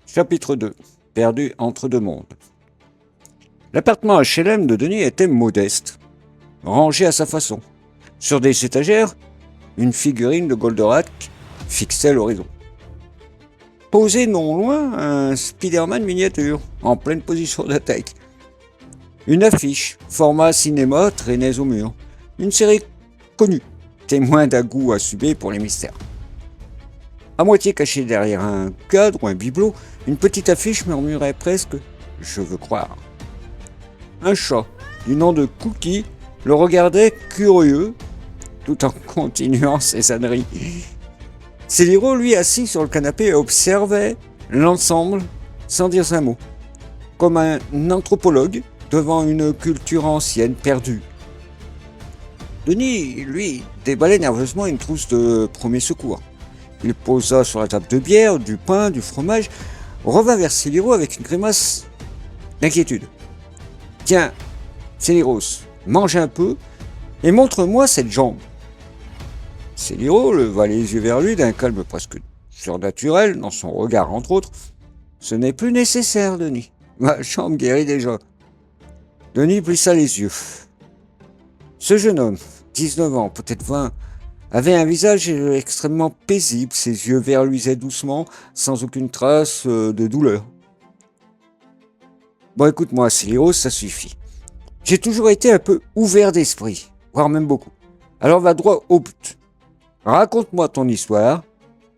Chapitre 2. Perdu entre deux mondes. L'appartement HLM de Denis était modeste, rangé à sa façon. Sur des étagères, une figurine de Goldorak fixait l'horizon. Posé non loin, un Spider-Man miniature, en pleine position d'attaque. Une affiche, format cinéma, traînait au mur. Une série connue, témoin d'un goût assumé pour les mystères. À moitié cachée derrière un cadre ou un bibelot, une petite affiche murmurait presque « Je veux croire ». Un chat, du nom de Cookie, le regardait curieux, tout en continuant ses âneries. Céliro, lui, assis sur le canapé, observait l'ensemble sans dire un mot, comme un anthropologue devant une culture ancienne perdue. Denis, lui, déballait nerveusement une trousse de premiers secours. Il posa sur la table de bière, du pain, du fromage, revint vers Céliro avec une grimace d'inquiétude. « Tiens, Céliros, mange un peu et montre-moi cette jambe. » Céliro leva les yeux vers lui d'un calme presque surnaturel dans son regard, entre autres. « Ce n'est plus nécessaire, Denis. Ma jambe guérit déjà. » Denis plissa les yeux. Ce jeune homme, 19 ans, peut-être 20, avait un visage extrêmement paisible, ses yeux verts luisaient doucement, sans aucune trace de douleur. « Bon, écoute-moi, Céliros, ça suffit. J'ai toujours été un peu ouvert d'esprit, voire même beaucoup. Alors va droit au but. Raconte-moi ton histoire.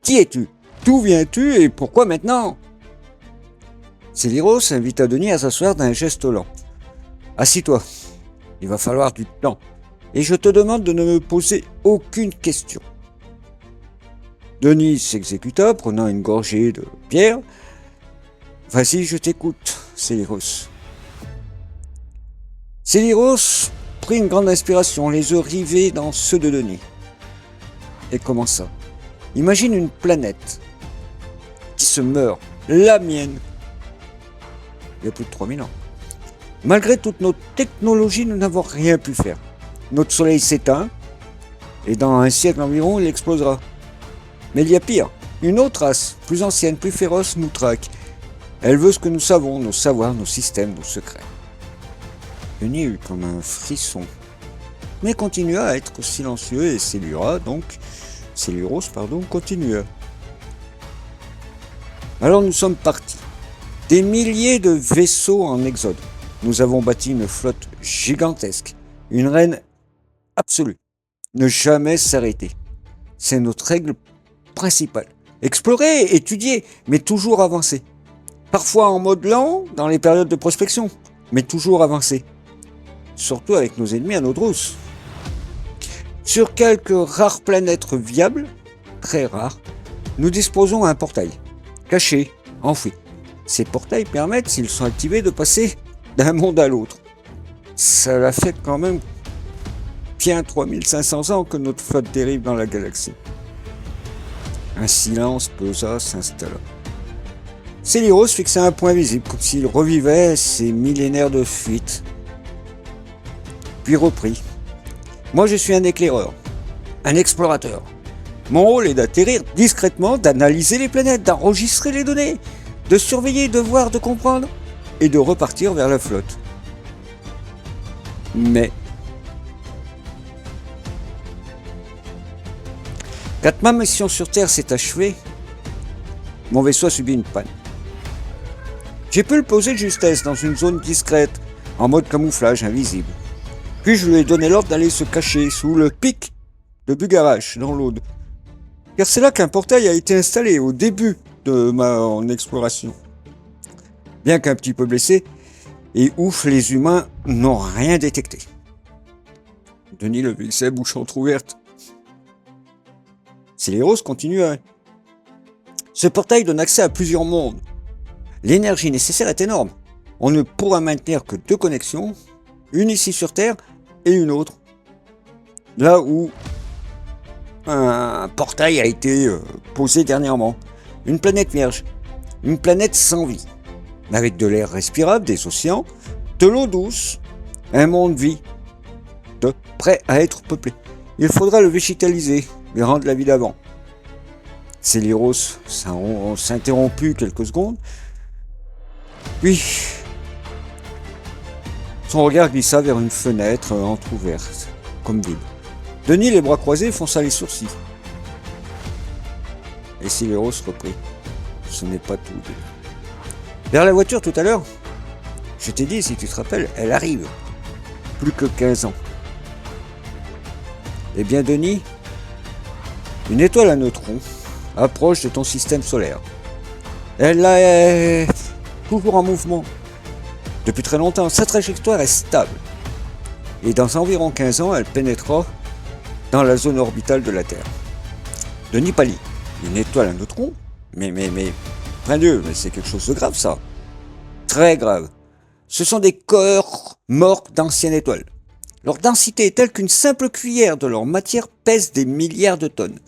Qui es-tu? D'où viens-tu et pourquoi maintenant ?» Céliros invita Denis à s'asseoir d'un geste lent. « Assis-toi, il va falloir du temps. Et je te demande de ne me poser aucune question. » Denis s'exécuta, prenant une gorgée de bière. « Vas-y, je t'écoute, Céliros. » Céliros prit une grande inspiration, les yeux rivés dans ceux de Denis, et commença. « Imagine une planète qui se meurt, la mienne, il y a plus de 3000 ans. Malgré toute notre technologie, nous n'avons rien pu faire. Notre soleil s'éteint, et dans un siècle environ, il explosera. Mais il y a pire. Une autre race, plus ancienne, plus féroce, nous traque. Elle veut ce que nous savons, nos savoirs, nos systèmes, nos secrets. » Denis eut comme un frisson, mais continua à être silencieux et Céliros continua. Alors nous sommes partis. Des milliers de vaisseaux en exode. Nous avons bâti une flotte gigantesque, une reine absolue. Ne jamais s'arrêter. C'est notre règle principale. Explorer, étudier, mais toujours avancer. Parfois en mode lent, dans les périodes de prospection, mais toujours avancer. Surtout avec nos ennemis à nos trousses. Sur quelques rares planètes viables, très rares, nous disposons d'un portail, caché, enfoui. Ces portails permettent, s'ils sont activés, de passer d'un monde à l'autre. Ça fait quand même bien 3500 ans que notre flotte dérive dans la galaxie. Un silence pesa, s'installa. Céliros fixa un point visible, comme s'il revivait ces millénaires de fuite. Puis reprit. « Moi, je suis un éclaireur, un explorateur. Mon rôle est d'atterrir discrètement, d'analyser les planètes, d'enregistrer les données, de surveiller, de voir, de comprendre, et de repartir vers la flotte. Mais quand ma mission sur Terre s'est achevée, mon vaisseau a subi une panne. J'ai pu le poser de justesse dans une zone discrète, en mode camouflage invisible. Puis je lui ai donné l'ordre d'aller se cacher sous le pic de Bugarache, dans l'Aude. Car c'est là qu'un portail a été installé au début de mon exploration. Bien qu'un petit peu blessé, et ouf, les humains n'ont rien détecté. » Denis le vissait, bouche entrouverte. Céliros continua. « Ce portail donne accès à plusieurs mondes. L'énergie nécessaire est énorme. On ne pourra maintenir que 2 connexions, une ici sur Terre et une autre. Là où un portail a été posé dernièrement. Une planète vierge, une planète sans vie, avec de l'air respirable, des océans, de l'eau douce, un monde vie, prêt à être peuplé. Il faudra le végétaliser et rendre la vie d'avant. Céliros s'est interrompu quelques secondes, puis son regard glissa vers une fenêtre entr'ouverte, comme vide. Denis, les bras croisés, fronça les sourcils. Et Céliros reprit. Ce n'est pas tout. Vers la voiture tout à l'heure, je t'ai dit, si tu te rappelles, elle arrive. Plus que 15 ans. Eh bien, Denis, une étoile à neutrons approche de ton système solaire. Elle est toujours en mouvement. Depuis très longtemps, sa trajectoire est stable. Et dans environ 15 ans, elle pénétrera dans la zone orbitale de la Terre. Denis pâlit. Une étoile à neutrons ? Mais, Dieu, mais c'est quelque chose de grave, ça. Très grave. Ce sont des corps morts d'anciennes étoiles. Leur densité est telle qu'une simple cuillère de leur matière pèse des milliards de tonnes.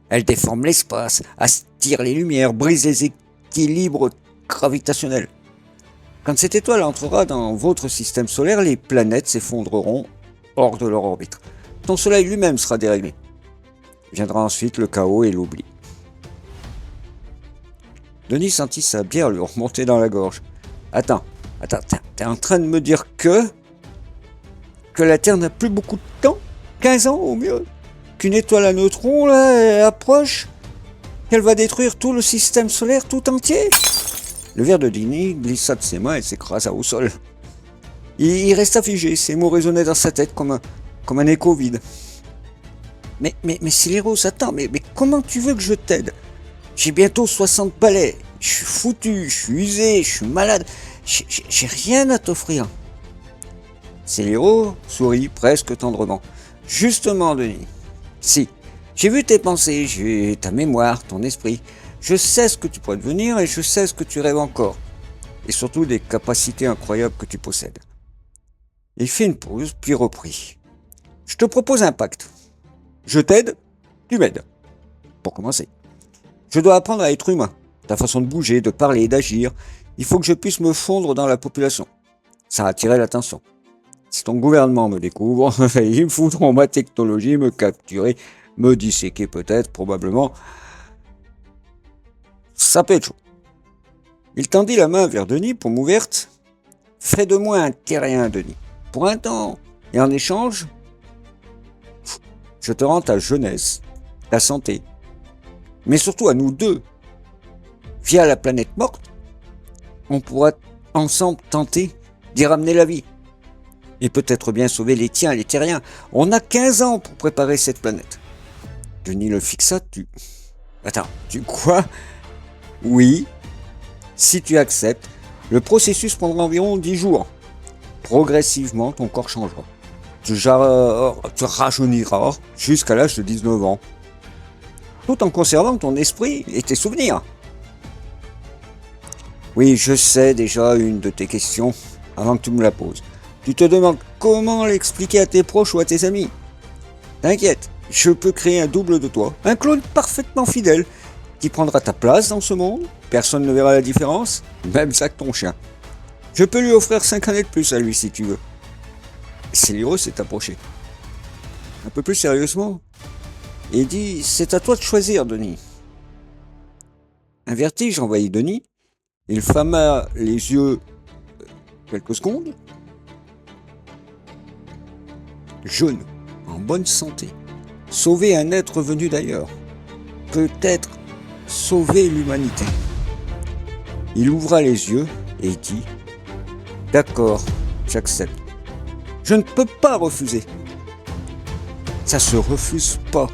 Elles déforment l'espace, aspirent les lumières, brisent les équilibres gravitationnels. Quand cette étoile entrera dans votre système solaire, les planètes s'effondreront hors de leur orbite. Ton soleil lui-même sera déréglé. Viendra ensuite le chaos et l'oubli. Denis sentit sa bière lui remonter dans la gorge. Attends, t'es en train de me dire que la Terre n'a plus beaucoup de temps ? 15 ans au mieux ? Qu'une étoile à neutrons, là, approche ? Qu'elle va détruire tout le système solaire tout entier ? Le verre de Denis glissa de ses mains et s'écrasa au sol. Il resta figé, ses mots résonnaient dans sa tête comme un écho vide. Mais Céliros, attends, mais comment tu veux que je t'aide ? J'ai bientôt 60 balais, je suis foutu, je suis usé, je suis malade, j'ai rien à t'offrir. Céliros sourit presque tendrement. Justement, Denis, si, j'ai vu tes pensées, j'ai ta mémoire, ton esprit. Je sais ce que tu pourrais devenir et je sais ce que tu rêves encore. Et surtout des capacités incroyables que tu possèdes. Il fit une pause, puis reprit. Je te propose un pacte. Je t'aide, tu m'aides. Pour commencer. Je dois apprendre à être humain. Ta façon de bouger, de parler, d'agir. Il faut que je puisse me fondre dans la population. Ça a attiré l'attention. Si ton gouvernement me découvre, ils me foutront ma technologie, me capturer, me disséquer peut-être, probablement. Ça peut être chaud. Il tendit la main vers Denis, paume ouverte. Fais de moi un terrien, Denis. Pour un temps. Et en échange, je te rends ta jeunesse, ta santé. Mais surtout à nous deux. Via la planète morte, on pourra ensemble tenter d'y ramener la vie. Et peut-être bien sauver les tiens, les terriens. On a 15 ans pour préparer cette planète. Denis le fixa, Attends, tu quoi ? Oui, si tu acceptes, le processus prendra environ 10 jours. Progressivement, ton corps changera. Tu rajeuniras jusqu'à l'âge de 19 ans. Tout en conservant ton esprit et tes souvenirs. Oui, je sais déjà une de tes questions avant que tu me la poses. Tu te demandes comment l'expliquer à tes proches ou à tes amis. T'inquiète, je peux créer un double de toi, un clone parfaitement fidèle, qui prendra ta place dans ce monde, personne ne verra la différence, même ça que ton chien. Je peux lui offrir 5 années de plus à lui si tu veux. Céliros s'est approché. Un peu plus sérieusement, et dit, c'est à toi de choisir, Denis. Un vertige envahit Denis, il ferma les yeux quelques secondes. Jeune, en bonne santé, sauver un être venu d'ailleurs, peut-être sauver l'humanité. Il ouvra les yeux et dit « D'accord, j'accepte. Je ne peux pas refuser. Ça se refuse pas.